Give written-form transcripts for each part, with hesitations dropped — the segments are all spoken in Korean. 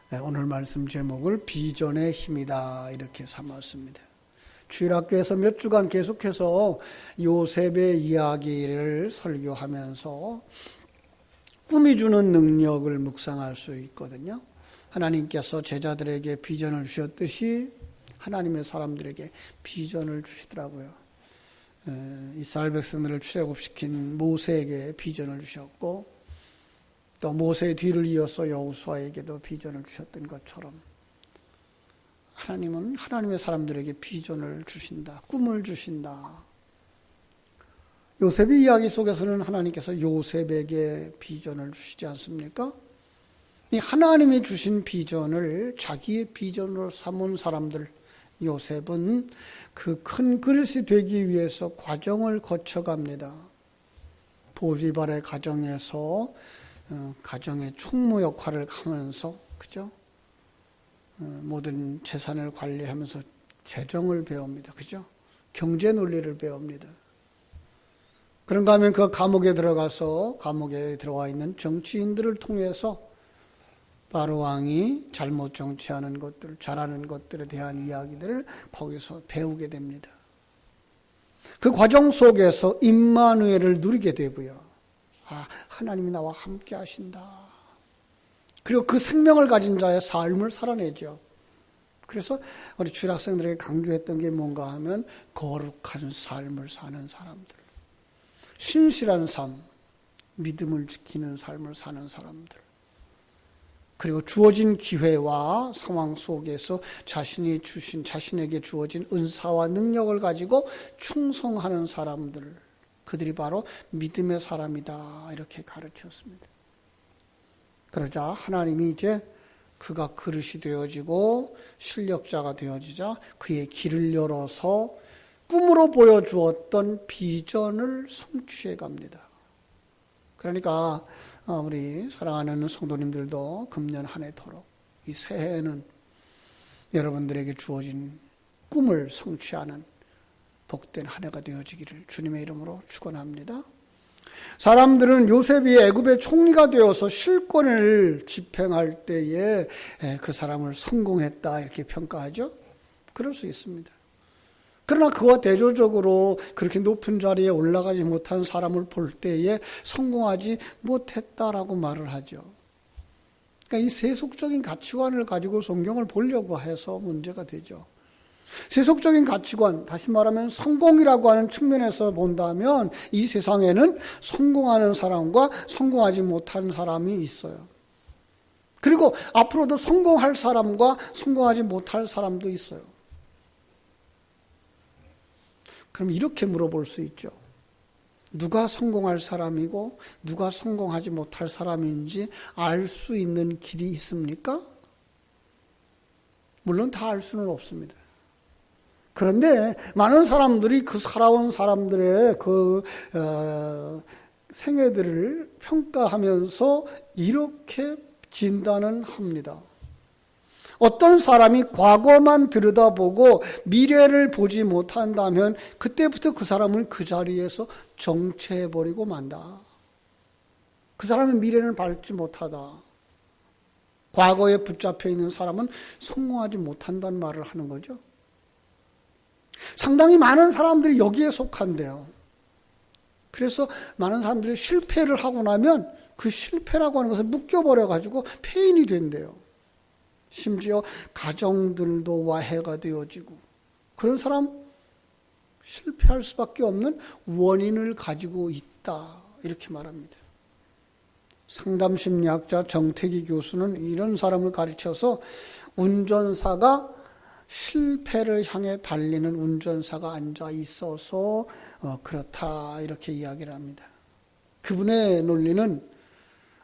오늘 말씀 제목을 비전의 힘이다 이렇게 삼았습니다. 주일학교에서 몇 주간 계속해서 요셉의 이야기를 설교하면서 꿈이 주는 능력을 묵상할 수 있거든요. 하나님께서 제자들에게 비전을 주셨듯이 하나님의 사람들에게 비전을 주시더라고요. 이스라엘 백성들을 출애굽시킨 모세에게 비전을 주셨고 또 모세의 뒤를 이어서 여호수아에게도 비전을 주셨던 것처럼 하나님은 하나님의 사람들에게 비전을 주신다. 꿈을 주신다. 요셉의 이야기 속에서는 하나님께서 요셉에게 비전을 주시지 않습니까? 이 하나님이 주신 비전을 자기의 비전으로 삼은 사람들, 요셉은 그 큰 그릇이 되기 위해서 과정을 거쳐갑니다. 보디발의 가정에서 가정의 총무 역할을 하면서, 그죠? 모든 재산을 관리하면서 재정을 배웁니다. 그죠? 경제 논리를 배웁니다. 그런가 하면 그 감옥에 들어가서 감옥에 들어와 있는 정치인들을 통해서 바로 왕이 잘못 정치하는 것들, 잘하는 것들에 대한 이야기들을 거기서 배우게 됩니다. 그 과정 속에서 임마누엘을 누리게 되고요. 하나님이 나와 함께 하신다. 그리고 그 생명을 가진 자의 삶을 살아내죠. 그래서 우리 주일학생들에게 강조했던 게 뭔가 하면 거룩한 삶을 사는 사람들, 신실한 삶, 믿음을 지키는 삶을 사는 사람들, 그리고 주어진 기회와 상황 속에서 자신에게 주어진 은사와 능력을 가지고 충성하는 사람들, 그들이 바로 믿음의 사람이다 이렇게 가르쳤습니다. 그러자 하나님이 이제 그가 그릇이 되어지고 실력자가 되어지자 그의 길을 열어서 꿈으로 보여주었던 비전을 성취해 갑니다. 그러니까 우리 사랑하는 성도님들도 금년 한 해토록 이 새해에는 여러분들에게 주어진 꿈을 성취하는 복된 한 해가 되어지기를 주님의 이름으로 축원합니다. 사람들은 요셉이 애굽의 총리가 되어서 실권을 집행할 때에 그 사람을 성공했다 이렇게 평가하죠. 그럴 수 있습니다. 그러나 그와 대조적으로 그렇게 높은 자리에 올라가지 못한 사람을 볼 때에 성공하지 못했다라고 말을 하죠. 그러니까 이 세속적인 가치관을 가지고 성경을 보려고 해서 문제가 되죠. 세속적인 가치관, 다시 말하면 성공이라고 하는 측면에서 본다면 이 세상에는 성공하는 사람과 성공하지 못하는 사람이 있어요. 그리고 앞으로도 성공할 사람과 성공하지 못할 사람도 있어요. 그럼 이렇게 물어볼 수 있죠. 누가 성공할 사람이고 누가 성공하지 못할 사람인지 알 수 있는 길이 있습니까? 물론 다 알 수는 없습니다. 그런데 많은 사람들이 그 살아온 사람들의 그 생애들을 평가하면서 이렇게 진단을 합니다. 어떤 사람이 과거만 들여다보고 미래를 보지 못한다면 그때부터 그 사람은 그 자리에서 정체해버리고 만다. 그 사람의 미래는 밟지 못하다. 과거에 붙잡혀 있는 사람은 성공하지 못한다는 말을 하는 거죠. 상당히 많은 사람들이 여기에 속한대요. 그래서 많은 사람들이 실패를 하고 나면 그 실패라고 하는 것을 묶여버려가지고 폐인이 된대요. 심지어 가정들도 와해가 되어지고 그런 사람 실패할 수밖에 없는 원인을 가지고 있다 이렇게 말합니다. 상담심리학자 정태기 교수는 이런 사람을 가르쳐서 운전사가 실패를 향해 달리는 운전사가 앉아 있어서 그렇다 이렇게 이야기를 합니다. 그분의 논리는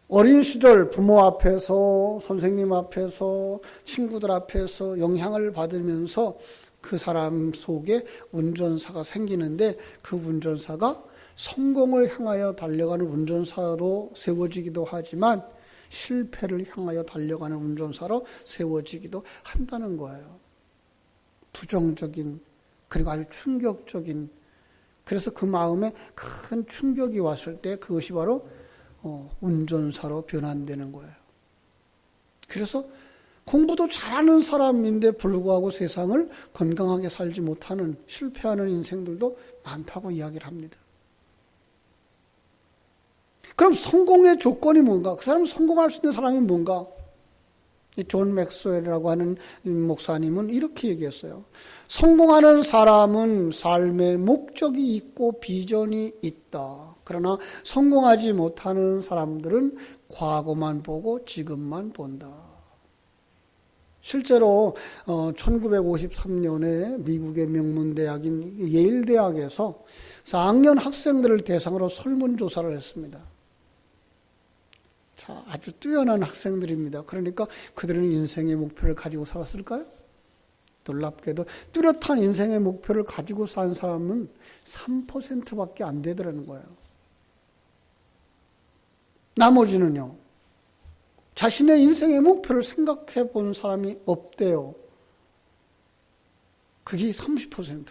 어린 시절 부모 앞에서 선생님 앞에서 친구들 앞에서 영향을 받으면서 그 사람 속에 운전사가 생기는데 그 운전사가 성공을 향하여 달려가는 운전사로 세워지기도 하지만 실패를 향하여 달려가는 운전사로 세워지기도 한다는 거예요. 부정적인 그리고 아주 충격적인, 그래서 그 마음에 큰 충격이 왔을 때 그것이 바로 운전사로 변환되는 거예요. 그래서 공부도 잘하는 사람인데 불구하고 세상을 건강하게 살지 못하는, 실패하는 인생들도 많다고 이야기를 합니다. 그럼 성공의 조건이 뭔가? 그 사람은 성공할 수 있는 사람이 뭔가? 존 맥스웰이라고 하는 목사님은 이렇게 얘기했어요. 성공하는 사람은 삶의 목적이 있고 비전이 있다. 그러나 성공하지 못하는 사람들은 과거만 보고 지금만 본다. 실제로 1953년에 미국의 명문대학인 예일대학에서 4학년 학생들을 대상으로 설문조사를 했습니다. 자, 아주 뛰어난 학생들입니다. 그러니까 그들은 인생의 목표를 가지고 살았을까요? 놀랍게도 뚜렷한 인생의 목표를 가지고 산 사람은 3%밖에 안 되더라는 거예요. 나머지는요, 자신의 인생의 목표를 생각해 본 사람이 없대요. 그게 30%.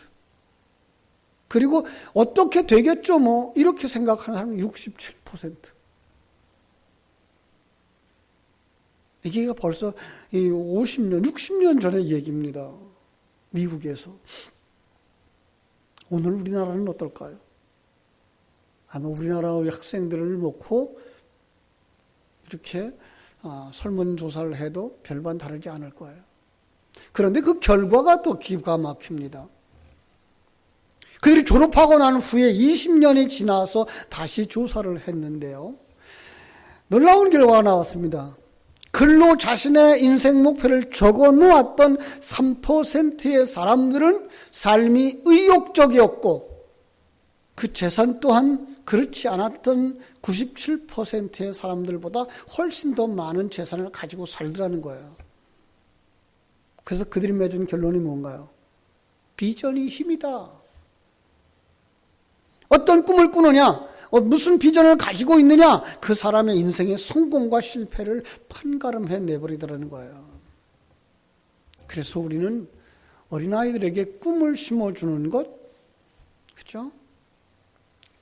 그리고 어떻게 되겠죠, 뭐, 이렇게 생각하는 사람이 67%. 이게 벌써 50년, 60년 전의 얘기입니다. 미국에서. 오늘 우리나라는 어떨까요? 아마 우리나라 학생들을 놓고 이렇게 설문조사를 해도 별반 다르지 않을 거예요. 그런데 그 결과가 또 기가 막힙니다. 그들이 졸업하고 난 후에 20년이 지나서 다시 조사를 했는데요. 놀라운 결과가 나왔습니다. 글로 자신의 인생 목표를 적어 놓았던 3%의 사람들은 삶이 의욕적이었고 그 재산 또한 그렇지 않았던 97%의 사람들보다 훨씬 더 많은 재산을 가지고 살더라는 거예요. 그래서 그들이 맺은 결론이 뭔가요? 비전이 힘이다. 어떤 꿈을 꾸느냐? 무슨 비전을 가지고 있느냐? 그 사람의 인생의 성공과 실패를 판가름해 내버리더라는 거예요. 그래서 우리는 어린아이들에게 꿈을 심어주는 것, 그렇죠?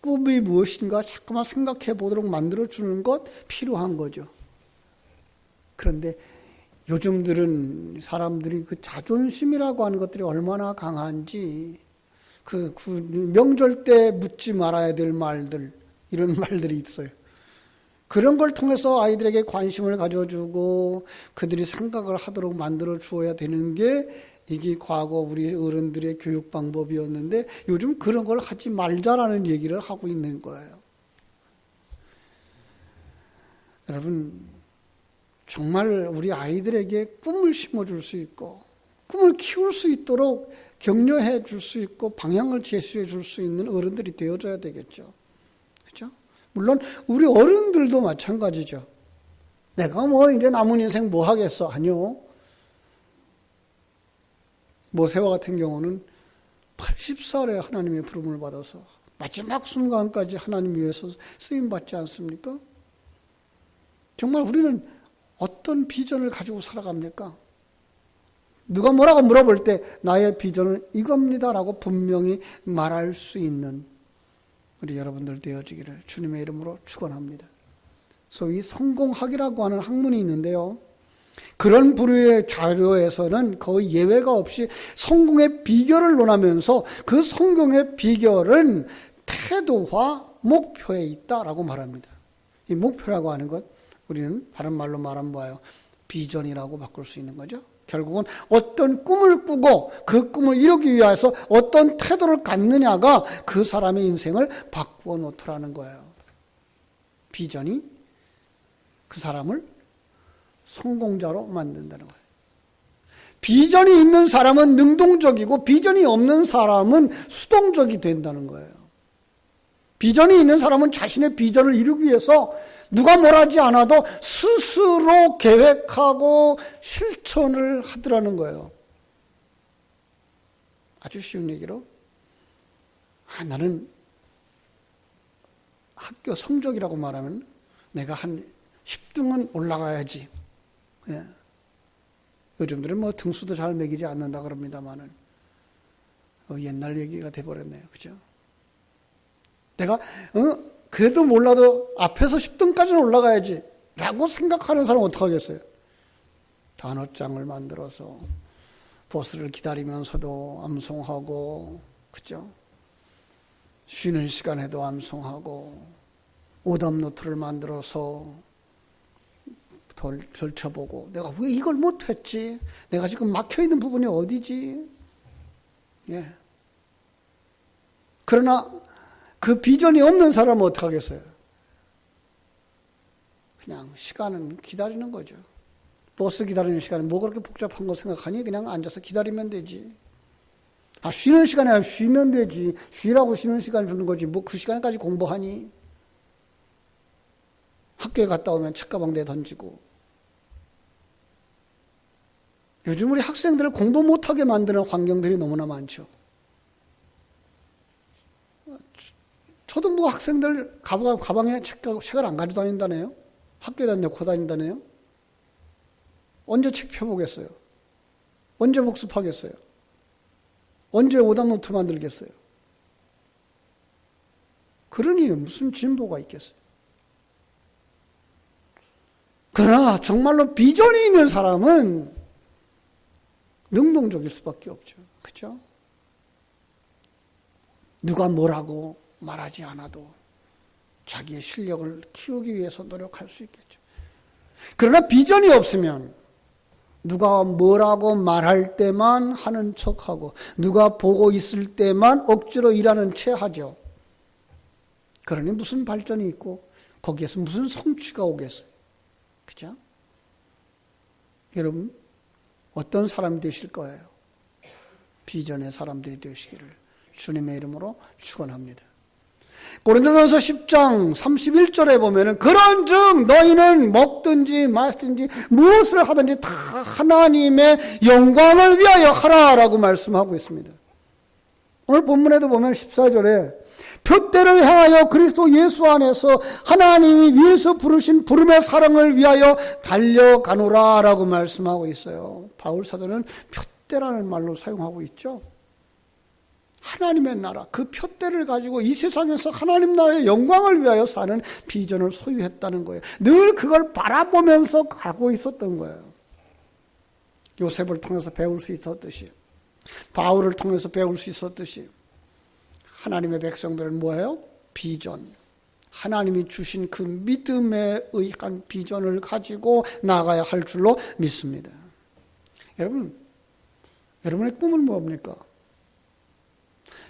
꿈이 무엇인가 자꾸만 생각해 보도록 만들어주는 것 필요한 거죠. 그런데 요즘들은 사람들이 그 자존심이라고 하는 것들이 얼마나 강한지 그 명절 때 묻지 말아야 될 말들, 이런 말들이 있어요. 그런 걸 통해서 아이들에게 관심을 가져주고 그들이 생각을 하도록 만들어 주어야 되는 게 이게 과거 우리 어른들의 교육 방법이었는데 요즘 그런 걸 하지 말자라는 얘기를 하고 있는 거예요. 여러분, 정말 우리 아이들에게 꿈을 심어줄 수 있고 꿈을 키울 수 있도록 격려해 줄 수 있고 방향을 제시해 줄 수 있는 어른들이 되어줘야 되겠죠. 그렇죠? 물론 우리 어른들도 마찬가지죠. 내가 뭐 이제 남은 인생 뭐 하겠어? 아니요. 모세와 같은 경우는 80살에 하나님의 부름을 받아서 마지막 순간까지 하나님 위해서 쓰임받지 않습니까? 정말 우리는 어떤 비전을 가지고 살아갑니까? 누가 뭐라고 물어볼 때 나의 비전은 이겁니다라고 분명히 말할 수 있는 우리 여러분들 되어지기를 주님의 이름으로 축원합니다. 소위 성공학이라고 하는 학문이 있는데요. 그런 부류의 자료에서는 거의 예외가 없이 성공의 비결을 논하면서 그 성공의 비결은 태도와 목표에 있다라고 말합니다. 이 목표라고 하는 것 우리는 다른 말로 말하면 뭐예요? 비전이라고 바꿀 수 있는 거죠. 결국은 어떤 꿈을 꾸고 그 꿈을 이루기 위해서 어떤 태도를 갖느냐가 그 사람의 인생을 바꾸어 놓더라는 거예요. 비전이 그 사람을 성공자로 만든다는 거예요. 비전이 있는 사람은 능동적이고 비전이 없는 사람은 수동적이 된다는 거예요. 비전이 있는 사람은 자신의 비전을 이루기 위해서 누가 뭐라지 않아도 스스로 계획하고 실천을 하더라는 거예요. 아주 쉬운 얘기로 나는 학교 성적이라고 말하면 내가 한 10등은 올라가야지. 예. 요즘들은 뭐 등수도 잘 매기지 않는다 그럽니다만은 옛날 얘기가 돼버렸네요. 그죠? 내가 그래도 몰라도 앞에서 10등까지는 올라가야지 라고 생각하는 사람은 어떡하겠어요? 단어장을 만들어서 버스를 기다리면서도 암송하고, 그죠? 쉬는 시간에도 암송하고, 오답노트를 만들어서 덜쳐보고, 내가 왜 이걸 못했지? 내가 지금 막혀있는 부분이 어디지? 예. 그러나 그 비전이 없는 사람은 어떻게 하겠어요? 그냥 시간은 기다리는 거죠. 버스 기다리는 시간에 뭐 그렇게 복잡한 거 생각하니? 그냥 앉아서 기다리면 되지. 쉬는 시간에 쉬면 되지. 쉬라고 쉬는 시간 주는 거지. 뭐 그 시간까지 공부하니? 학교에 갔다 오면 책가방 내 던지고. 요즘 우리 학생들을 공부 못하게 만드는 환경들이 너무나 많죠. 저도 뭐 학생들 가방에 책을 안 가지고 다닌다네요. 학교에다 넣고 다닌다네요. 언제 책 펴보겠어요? 언제 복습하겠어요? 언제 오답노트 만들겠어요? 그러니 무슨 진보가 있겠어요? 그러나 정말로 비전이 있는 사람은 능동적일 수밖에 없죠. 그렇죠? 누가 뭐라고 말하지 않아도 자기의 실력을 키우기 위해서 노력할 수 있겠죠. 그러나 비전이 없으면 누가 뭐라고 말할 때만 하는 척하고 누가 보고 있을 때만 억지로 일하는 채 하죠. 그러니 무슨 발전이 있고 거기에서 무슨 성취가 오겠어요. 그죠? 여러분 어떤 사람이 되실 거예요? 비전의 사람들이 되시기를 주님의 이름으로 축원합니다. 고린도전서 10장 31절에 보면은 그런즉 너희는 먹든지 마시든지 무엇을 하든지 다 하나님의 영광을 위하여 하라라고 말씀하고 있습니다. 오늘 본문에도 보면 14절에 표대를 향하여 그리스도 예수 안에서 하나님이 위에서 부르신 부름의 사랑을 위하여 달려가노라 라고 말씀하고 있어요. 바울 사도는 표대라는 말로 사용하고 있죠. 하나님의 나라, 그 표대를 가지고 이 세상에서 하나님 나라의 영광을 위하여 사는 비전을 소유했다는 거예요. 늘 그걸 바라보면서 가고 있었던 거예요. 요셉을 통해서 배울 수 있었듯이, 바울을 통해서 배울 수 있었듯이 하나님의 백성들은 뭐예요? 비전. 하나님이 주신 그 믿음에 의한 비전을 가지고 나아가야 할 줄로 믿습니다. 여러분의 꿈은 뭡니까?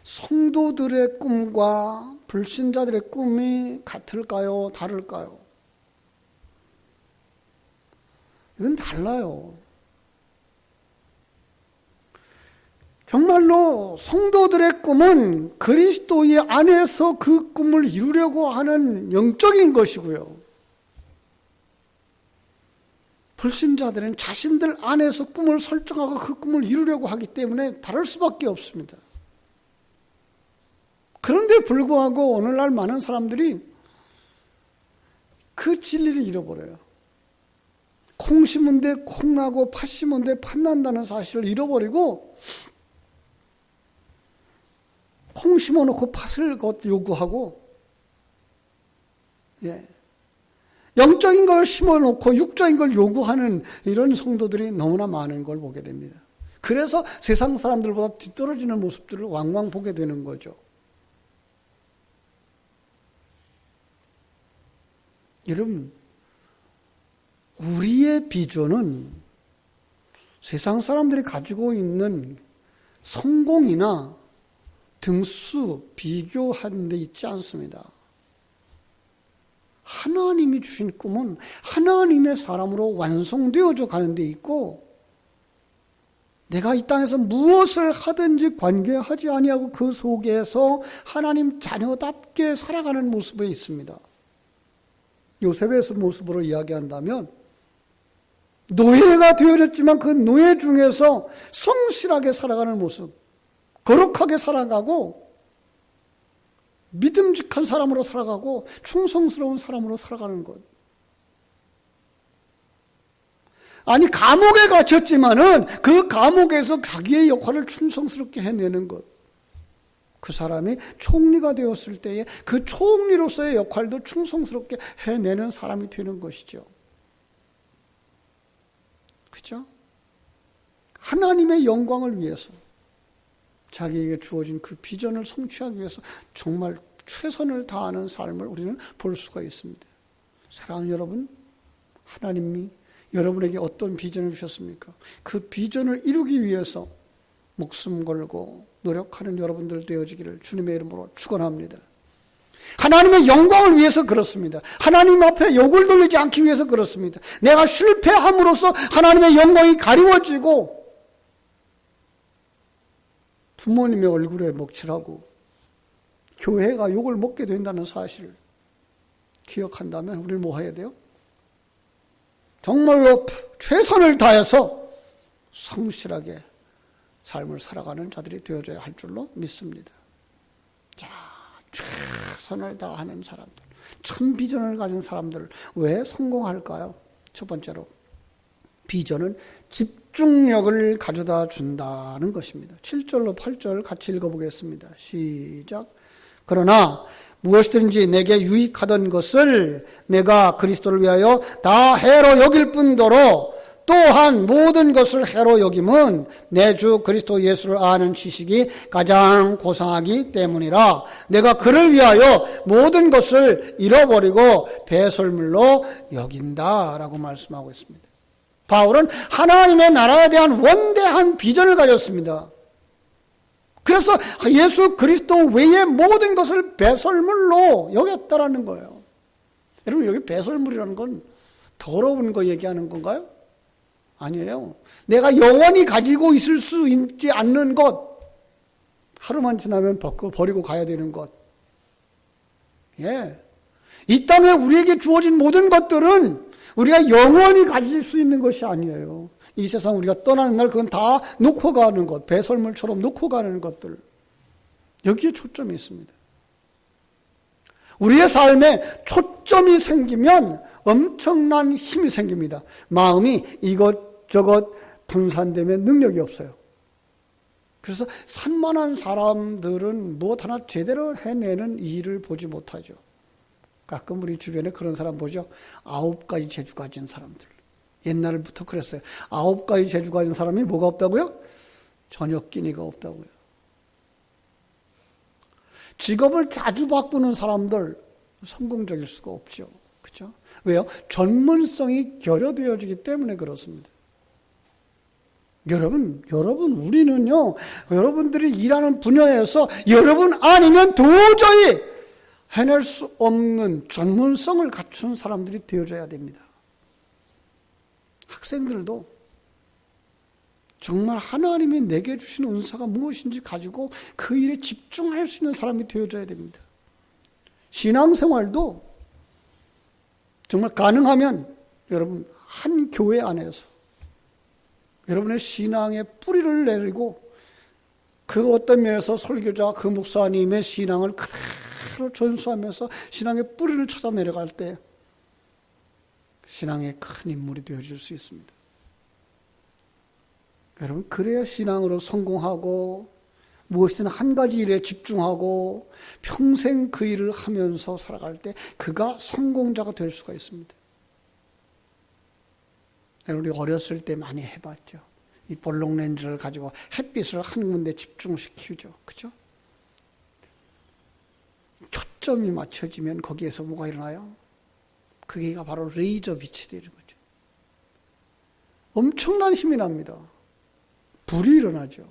성도들의 꿈과 불신자들의 꿈이 같을까요? 다를까요? 이건 달라요. 정말로 성도들의 꿈은 그리스도의 안에서 그 꿈을 이루려고 하는 영적인 것이고요. 불신자들은 자신들 안에서 꿈을 설정하고 그 꿈을 이루려고 하기 때문에 다를 수밖에 없습니다. 그런데 불구하고 오늘날 많은 사람들이 그 진리를 잃어버려요. 콩 심은데 콩 나고 팥 심은데 팥 난다는 사실을 잃어버리고 콩 심어놓고 팥을 요구하고 영적인 걸 심어놓고 육적인 걸 요구하는 이런 성도들이 너무나 많은 걸 보게 됩니다. 그래서 세상 사람들보다 뒤떨어지는 모습들을 왕왕 보게 되는 거죠. 여러분, 우리의 비전은 세상 사람들이 가지고 있는 성공이나 등수, 비교하는 데 있지 않습니다. 하나님이 주신 꿈은 하나님의 사람으로 완성되어져 가는 데 있고 내가 이 땅에서 무엇을 하든지 관계하지 아니하고 그 속에서 하나님 자녀답게 살아가는 모습에 있습니다. 요셉의 모습으로 이야기한다면 노예가 되어졌지만 그 노예 중에서 성실하게 살아가는 모습, 거룩하게 살아가고 믿음직한 사람으로 살아가고 충성스러운 사람으로 살아가는 것. 아니 감옥에 갇혔지만은 그 감옥에서 자기의 역할을 충성스럽게 해내는 것. 그 사람이 총리가 되었을 때에 그 총리로서의 역할도 충성스럽게 해내는 사람이 되는 것이죠. 그죠? 하나님의 영광을 위해서 자기에게 주어진 그 비전을 성취하기 위해서 정말 최선을 다하는 삶을 우리는 볼 수가 있습니다. 사랑하는 여러분, 하나님이 여러분에게 어떤 비전을 주셨습니까? 그 비전을 이루기 위해서 목숨 걸고 노력하는 여러분들 되어지기를 주님의 이름으로 축원합니다. 하나님의 영광을 위해서 그렇습니다. 하나님 앞에 욕을 돌리지 않기 위해서 그렇습니다. 내가 실패함으로써 하나님의 영광이 가리워지고 부모님의 얼굴에 먹칠하고 교회가 욕을 먹게 된다는 사실을 기억한다면 우리는 뭐 해야 돼요? 정말로 최선을 다해서 성실하게 삶을 살아가는 자들이 되어져야 할 줄로 믿습니다. 자, 최선을 다하는 사람들, 참 비전을 가진 사람들 왜 성공할까요? 첫 번째로 비전은 집중력을 가져다 준다는 것입니다. 7절로 8절 같이 읽어보겠습니다. 시작. 그러나 무엇이든지 내게 유익하던 것을 내가 그리스도를 위하여 다 해로 여길 뿐더러 또한 모든 것을 해로 여김은 내 주 그리스도 예수를 아는 지식이 가장 고상하기 때문이라. 내가 그를 위하여 모든 것을 잃어버리고 배설물로 여긴다라고 말씀하고 있습니다. 바울은 하나님의 나라에 대한 원대한 비전을 가졌습니다. 그래서 예수 그리스도 외의 모든 것을 배설물로 여겼다라는 거예요. 여러분, 여기 배설물이라는 건 더러운 거 얘기하는 건가요? 아니에요. 내가 영원히 가지고 있을 수 있지 않는 것, 하루만 지나면 버리고 가야 되는 것. 예. 이 땅에 우리에게 주어진 모든 것들은 우리가 영원히 가질 수 있는 것이 아니에요. 이 세상 우리가 떠나는 날 그건 다 놓고 가는 것, 배설물처럼 놓고 가는 것들. 여기에 초점이 있습니다. 우리의 삶에 초점이 생기면 엄청난 힘이 생깁니다. 마음이 이것저것 분산되면 능력이 없어요. 그래서 산만한 사람들은 무엇 하나 제대로 해내는 일을 보지 못하죠. 가끔 우리 주변에 그런 사람 보죠. 9가지 재주 가진 사람들. 옛날부터 그랬어요. 9가지 재주 가진 사람이 뭐가 없다고요? 저녁 끼니가 없다고요. 직업을 자주 바꾸는 사람들 성공적일 수가 없죠. 그렇죠? 왜요? 전문성이 결여되어지기 때문에 그렇습니다. 여러분, 우리는요, 여러분들이 일하는 분야에서 여러분 아니면 도저히 해낼 수 없는 전문성을 갖춘 사람들이 되어줘야 됩니다. 학생들도 정말 하나님이 내게 주신 은사가 무엇인지 가지고 그 일에 집중할 수 있는 사람이 되어줘야 됩니다. 신앙생활도 정말 가능하면 여러분 한 교회 안에서 여러분의 신앙의 뿌리를 내리고 그 어떤 면에서 설교자 그 목사님의 신앙을 그대로 전수하면서 신앙의 뿌리를 찾아 내려갈 때 신앙의 큰 인물이 되어질 수 있습니다. 여러분, 그래야 신앙으로 성공하고 무엇이든 한 가지 일에 집중하고 평생 그 일을 하면서 살아갈 때 그가 성공자가 될 수가 있습니다. 우리 어렸을 때 많이 해봤죠. 이 볼록 렌즈를 가지고 햇빛을 한 군데 집중시키죠. 그죠? 초점이 맞춰지면 거기에서 뭐가 일어나요? 그게가 바로 레이저 빛이 되는 거죠. 엄청난 힘이 납니다. 불이 일어나죠.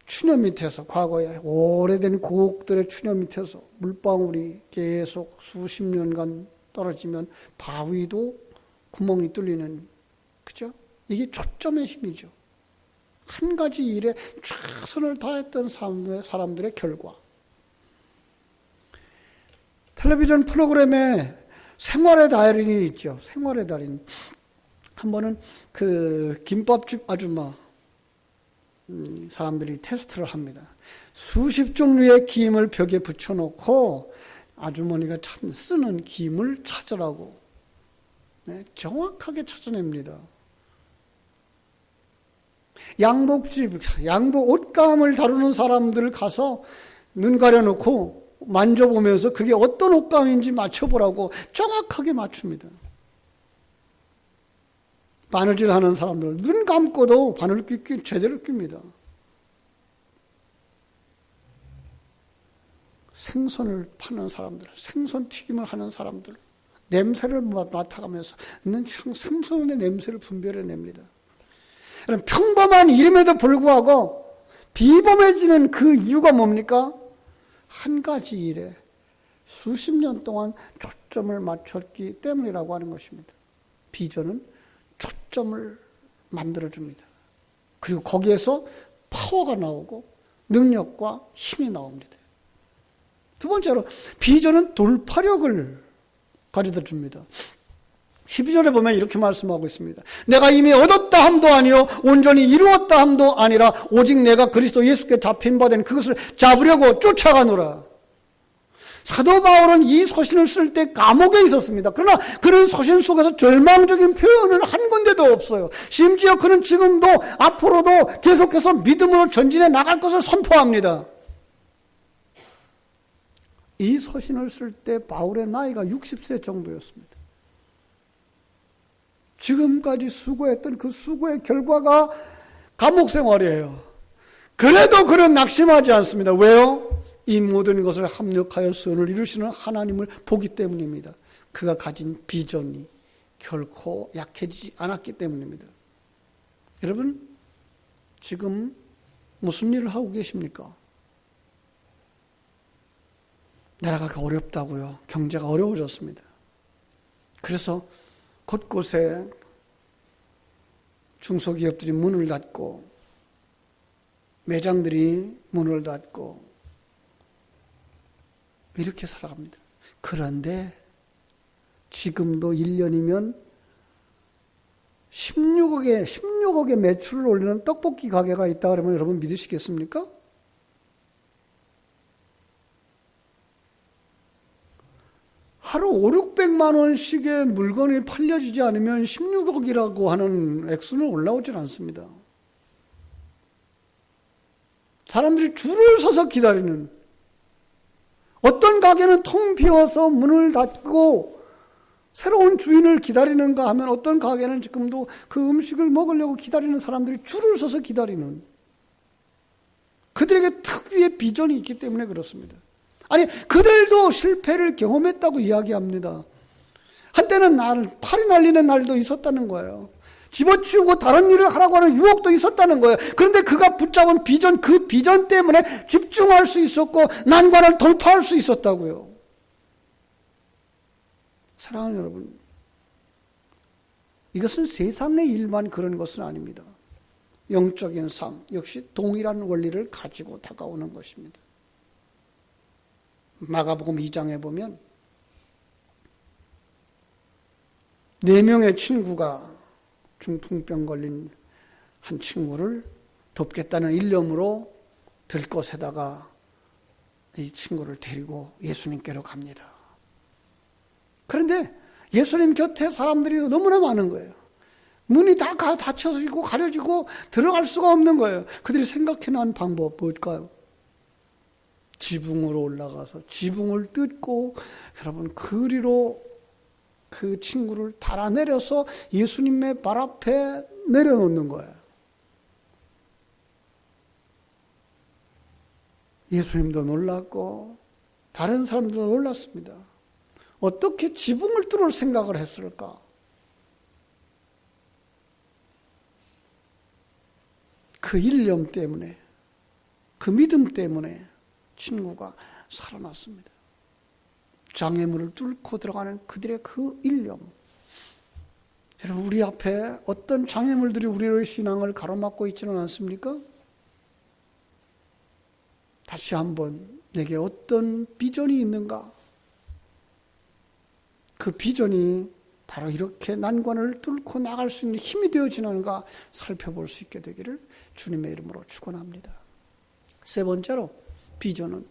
추녀 밑에서 과거에 오래된 고옥들의 추녀 밑에서 물방울이 계속 수십 년간 떨어지면 바위도 구멍이 뚫리는, 그죠? 이게 초점의 힘이죠. 한 가지 일에 최선을 다했던 사람들의 결과. 텔레비전 프로그램에 생활의 달인이 있죠. 생활의 달인. 한 번은 그 김밥집 아줌마 사람들이 테스트를 합니다. 수십 종류의 김을 벽에 붙여놓고 아주머니가 쓰는 김을 찾으라고 정확하게 찾아냅니다. 양복집, 양복 옷감을 다루는 사람들 가서 눈 가려놓고 만져보면서 그게 어떤 옷감인지 맞춰보라고 정확하게 맞춥니다. 바느질 하는 사람들, 눈 감고도 바늘 끼 제대로 낍니다. 생선을 파는 사람들, 생선 튀김을 하는 사람들, 냄새를 맡아가면서 생선의 냄새를 분별해냅니다. 평범한 일임에도 불구하고 비범해지는 그 이유가 뭡니까? 한 가지 일에 수십 년 동안 초점을 맞췄기 때문이라고 하는 것입니다. 비전은 초점을 만들어줍니다. 그리고 거기에서 파워가 나오고 능력과 힘이 나옵니다. 두 번째로 비전은 돌파력을 가져다 줍니다. 12절에 보면 이렇게 말씀하고 있습니다. 내가 이미 얻었다 함도 아니요 온전히 이루었다 함도 아니라 오직 내가 그리스도 예수께 잡힌 바 된 그것을 잡으려고 쫓아가노라. 사도 바울은 이 서신을 쓸 때 감옥에 있었습니다. 그러나 그런 서신 속에서 절망적인 표현을 한 군데도 없어요. 심지어 그는 지금도 앞으로도 계속해서 믿음으로 전진해 나갈 것을 선포합니다. 이 서신을 쓸 때 바울의 나이가 60세 정도였습니다. 지금까지 수고했던 그 수고의 결과가 감옥 생활이에요. 그래도 그는 낙심하지 않습니다. 왜요? 이 모든 것을 합력하여 선을 이루시는 하나님을 보기 때문입니다. 그가 가진 비전이 결코 약해지지 않았기 때문입니다. 여러분, 지금 무슨 일을 하고 계십니까? 나라가 어렵다고요. 경제가 어려워졌습니다. 그래서 곳곳에 중소기업들이 문을 닫고 매장들이 문을 닫고 이렇게 살아갑니다. 그런데 지금도 1년이면 16억의 매출을 올리는 떡볶이 가게가 있다 그러면 여러분 믿으시겠습니까? 하루 5,600만 원씩의 물건이 팔려지지 않으면 16억이라고 하는 액수는 올라오질 않습니다. 사람들이 줄을 서서 기다리는, 어떤 가게는 텅 비어서 문을 닫고 새로운 주인을 기다리는가 하면 어떤 가게는 지금도 그 음식을 먹으려고 기다리는 사람들이 줄을 서서 기다리는, 그들에게 특유의 비전이 있기 때문에 그렇습니다. 아니, 그들도 실패를 경험했다고 이야기합니다. 한때는 팔이 날리는 날도 있었다는 거예요. 집어치우고 다른 일을 하라고 하는 유혹도 있었다는 거예요. 그런데 그가 붙잡은 비전, 그 비전 때문에 집중할 수 있었고 난관을 돌파할 수 있었다고요. 사랑하는 여러분, 이것은 세상의 일만 그런 것은 아닙니다. 영적인 삶 역시 동일한 원리를 가지고 다가오는 것입니다. 마가복음 2장에 보면 4명의 친구가 중풍병 걸린 한 친구를 돕겠다는 일념으로 들것에다가 이 친구를 데리고 예수님께로 갑니다. 그런데 예수님 곁에 사람들이 너무나 많은 거예요. 문이 다 닫혀서 있고 가려지고 들어갈 수가 없는 거예요. 그들이 생각해낸 방법 뭘까요? 지붕으로 올라가서 지붕을 뜯고 여러분 그리로 그 친구를 달아내려서 예수님의 발 앞에 내려놓는 거예요. 예수님도 놀랐고 다른 사람들도 놀랐습니다. 어떻게 지붕을 뚫을 생각을 했을까? 그 일념 때문에, 그 믿음 때문에 친구가 살아났습니다. 장애물을 뚫고 들어가는 그들의 그 일념. 여러분, 우리 앞에 어떤 장애물들이 우리의 신앙을 가로막고 있지는 않습니까? 다시 한번 내게 어떤 비전이 있는가? 그 비전이 바로 이렇게 난관을 뚫고 나갈 수 있는 힘이 되어지는가 살펴볼 수 있게 되기를 주님의 이름으로 축원합니다. 세 번째로 비전은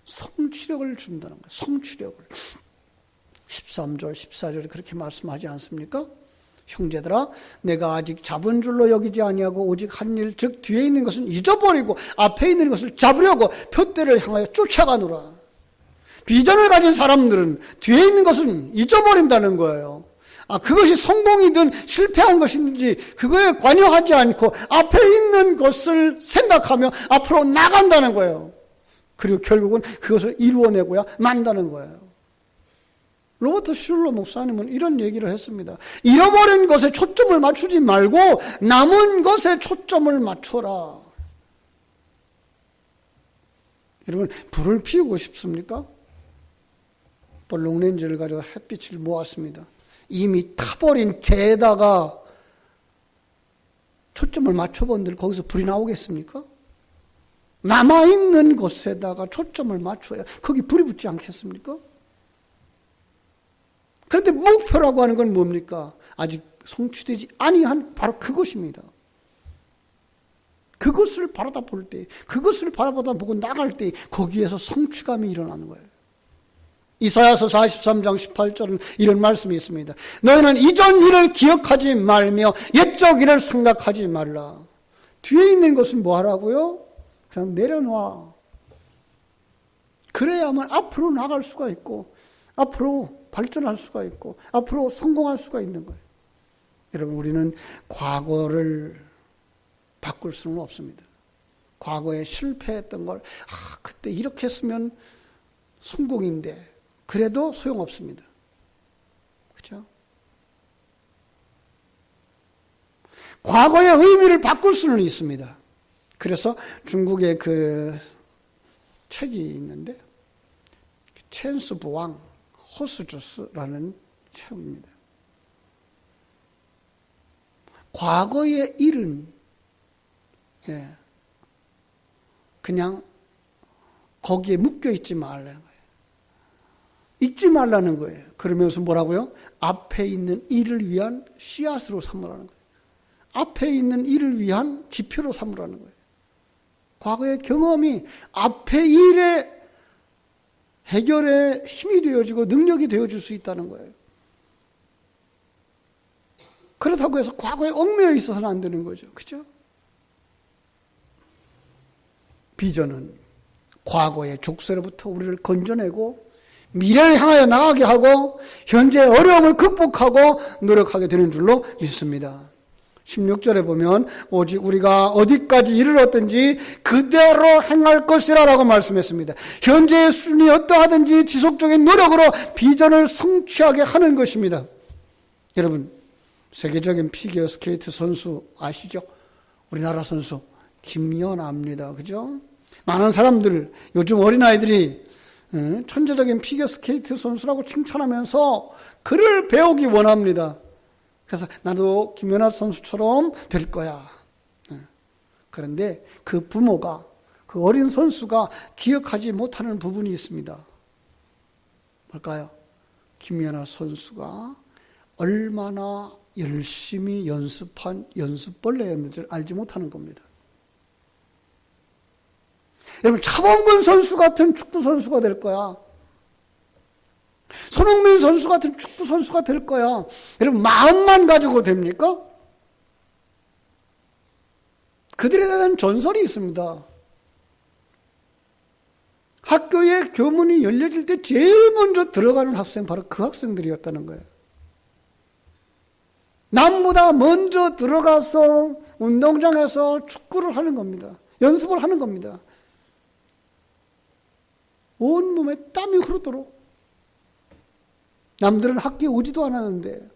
성취력을 준다는 거예요. 성취력을. 13절, 14절에 그렇게 말씀하지 않습니까? 형제들아, 내가 아직 잡은 줄로 여기지 아니하고 오직 한 일, 즉 뒤에 있는 것은 잊어버리고 앞에 있는 것을 잡으려고 표대를 향하여 쫓아가노라. 비전을 가진 사람들은 뒤에 있는 것은 잊어버린다는 거예요. 그것이 성공이든 실패한 것인지 그거에 관여하지 않고 앞에 있는 것을 생각하며 앞으로 나간다는 거예요. 그리고 결국은 그것을 이루어내고야 만다는 거예요. 로버트 슐러 목사님은 이런 얘기를 했습니다. 잃어버린 것에 초점을 맞추지 말고 남은 것에 초점을 맞춰라. 여러분, 불을 피우고 싶습니까? 볼록렌즈를 가지고 햇빛을 모았습니다. 이미 타버린 재에다가 초점을 맞춰본들 거기서 불이 나오겠습니까? 남아있는 곳에다가 초점을 맞춰야 거기 불이 붙지 않겠습니까? 그런데 목표라고 하는 건 뭡니까? 아직 성취되지 아니한 바로 그것입니다. 그것을 바라다 볼 때, 그것을 바라보다 보고 나갈 때 거기에서 성취감이 일어나는 거예요. 이사야서 43장 18절은 이런 말씀이 있습니다. 너희는 이전 일을 기억하지 말며 옛적 일을 생각하지 말라. 뒤에 있는 것은 뭐 하라고요? 그냥 내려놔. 그래야만 앞으로 나갈 수가 있고 앞으로 발전할 수가 있고 앞으로 성공할 수가 있는 거예요. 여러분, 우리는 과거를 바꿀 수는 없습니다. 과거에 실패했던 걸 그때 이렇게 했으면 성공인데 그래도 소용없습니다. 그렇죠? 과거의 의미를 바꿀 수는 있습니다. 그래서 중국의 그 책이 있는데 첸스 부왕 호스주스라는 책입니다. 과거의 일은 그냥 거기에 묶여 있지 말라는 거예요. 잊지 말라는 거예요. 그러면서 뭐라고요? 앞에 있는 일을 위한 씨앗으로 삼으라는 거예요. 앞에 있는 일을 위한 지표로 삼으라는 거예요. 과거의 경험이 앞의 일의 해결에 힘이 되어지고 능력이 되어줄 수 있다는 거예요. 그렇다고 해서 과거에 얽매여 있어서는 안 되는 거죠. 그죠? 비전은 과거의 족쇄로부터 우리를 건져내고 미래를 향하여 나가게 하고 현재의 어려움을 극복하고 노력하게 되는 줄로 믿습니다. 16절에 보면 오직 우리가 어디까지 이르렀든지 그대로 행할 것이라 라고 말씀했습니다. 현재의 수준이 어떠하든지 지속적인 노력으로 비전을 성취하게 하는 것입니다. 여러분, 세계적인 피겨 스케이트 선수 아시죠? 우리나라 선수 김연아입니다. 그죠? 많은 사람들, 요즘 어린아이들이 천재적인 피겨 스케이트 선수라고 칭찬하면서 그를 배우기 원합니다. 그래서 나도 김연아 선수처럼 될 거야. 그런데 그 부모가, 그 어린 선수가 기억하지 못하는 부분이 있습니다. 뭘까요? 김연아 선수가 얼마나 열심히 연습한 연습벌레였는지를 알지 못하는 겁니다. 여러분, 차범근 선수 같은 축구 선수가 될 거야. 손흥민 선수 같은 축구 선수가 될 거야. 여러분, 마음만 가지고 됩니까? 그들에 대한 전설이 있습니다. 학교에 교문이 열려질 때 제일 먼저 들어가는 학생, 바로 그 학생들이었다는 거예요. 남보다 먼저 들어가서 운동장에서 축구를 하는 겁니다. 연습을 하는 겁니다. 온몸에 땀이 흐르도록. 남들은 학교에 오지도 않았는데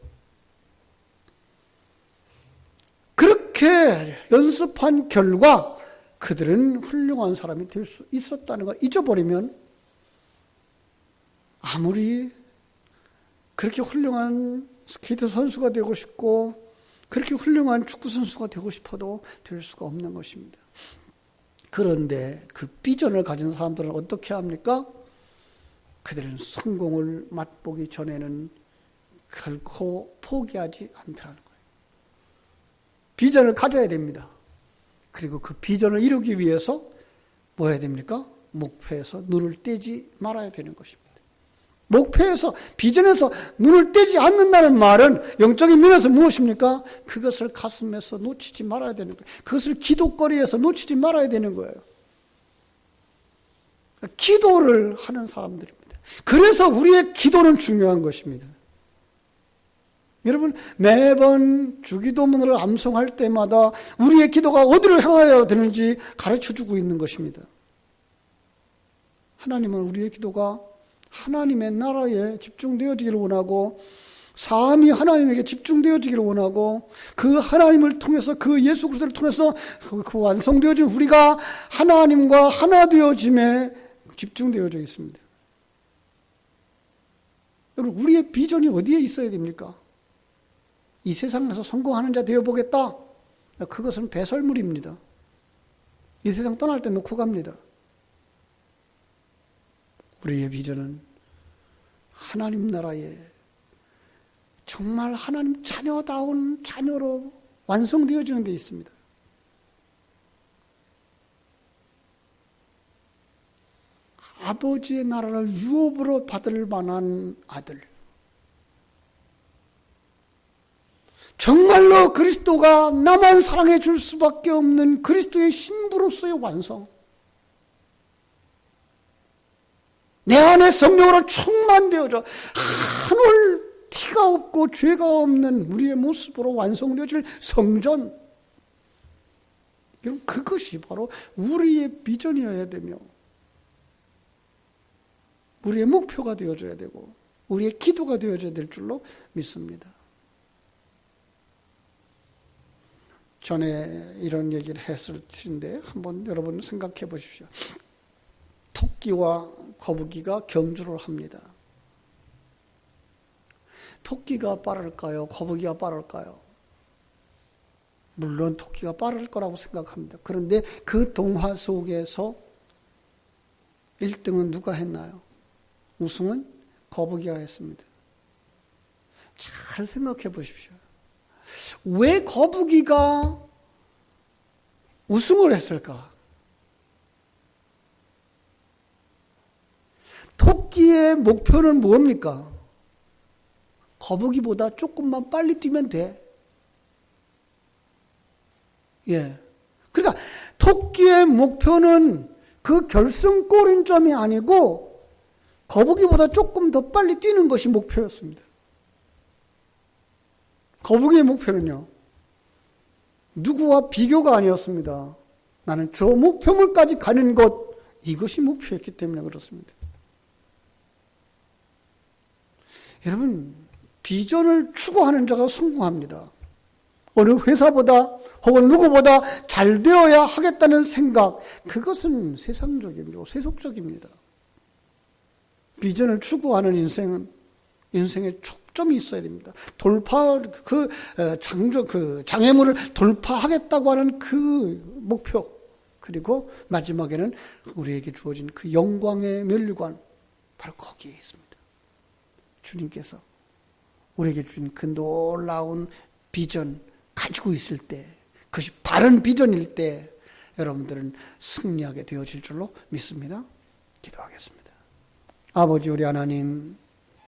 그렇게 연습한 결과 그들은 훌륭한 사람이 될 수 있었다는 걸 잊어버리면 아무리 그렇게 훌륭한 스케이트 선수가 되고 싶고 그렇게 훌륭한 축구 선수가 되고 싶어도 될 수가 없는 것입니다. 그런데 그 비전을 가진 사람들은 어떻게 합니까? 그들은 성공을 맛보기 전에는 결코 포기하지 않더라는 거예요. 비전을 가져야 됩니다. 그리고 그 비전을 이루기 위해서 뭐 해야 됩니까? 목표에서 눈을 떼지 말아야 되는 것입니다. 목표에서, 비전에서 눈을 떼지 않는다는 말은 영적인 면에서 무엇입니까? 그것을 가슴에서 놓치지 말아야 되는 거예요. 그것을 기도거리에서 놓치지 말아야 되는 거예요. 기도를 하는 사람들입니다. 그래서 우리의 기도는 중요한 것입니다. 여러분, 매번 주기도문을 암송할 때마다 우리의 기도가 어디로 향하여야 되는지 가르쳐주고 있는 것입니다. 하나님은 우리의 기도가 하나님의 나라에 집중되어지기를 원하고, 삶이 하나님에게 집중되어지기를 원하고, 그 하나님을 통해서, 그 예수 그리스도를 통해서 그 완성되어진 우리가 하나님과 하나 되어짐에 집중되어져 있습니다. 여러분, 우리의 비전이 어디에 있어야 됩니까? 이 세상에서 성공하는 자 되어보겠다. 그것은 배설물입니다. 이 세상 떠날 때 놓고 갑니다. 우리의 비전은 하나님 나라에 정말 하나님 자녀다운 자녀로 완성되어지는 데 있습니다. 아버지의 나라를 유업으로 받을 만한 아들, 정말로 그리스도가 나만 사랑해 줄 수밖에 없는 그리스도의 신부로서의 완성, 내 안에 성령으로 충만되어져 한올 티가 없고 죄가 없는 우리의 모습으로 완성되어질 성전, 여러분, 그것이 바로 우리의 비전이어야 되며 우리의 목표가 되어져야 되고 우리의 기도가 되어져야 될 줄로 믿습니다. 전에 이런 얘기를 했을 텐데 한번 여러분 생각해 보십시오. 토끼와 거북이가 경주를 합니다. 토끼가 빠를까요? 거북이가 빠를까요? 물론 토끼가 빠를 거라고 생각합니다. 그런데 그 동화 속에서 1등은 누가 했나요? 우승은 거북이가 했습니다. 잘 생각해 보십시오. 왜 거북이가 우승을 했을까? 토끼의 목표는 뭡니까? 거북이보다 조금만 빨리 뛰면 돼. 예. 그러니까 토끼의 목표는 그 결승골인점이 아니고 거북이보다 조금 더 빨리 뛰는 것이 목표였습니다. 거북이의 목표는요, 누구와 비교가 아니었습니다. 나는 저 목표물까지 가는 것, 이것이 목표였기 때문에 그렇습니다. 여러분, 비전을 추구하는 자가 성공합니다. 어느 회사보다 혹은 누구보다 잘 되어야 하겠다는 생각, 그것은 세상적이고 세속적입니다. 비전을 추구하는 인생은 인생에 초점이 있어야 됩니다. 장애물을 돌파하겠다고 하는 그 목표, 그리고 마지막에는 우리에게 주어진 그 영광의 면류관, 바로 거기에 있습니다. 주님께서 우리에게 주신 그 놀라운 비전 가지고 있을 때, 그것이 바른 비전일 때 여러분들은 승리하게 되어질 줄로 믿습니다. 기도하겠습니다. 아버지 우리 하나님,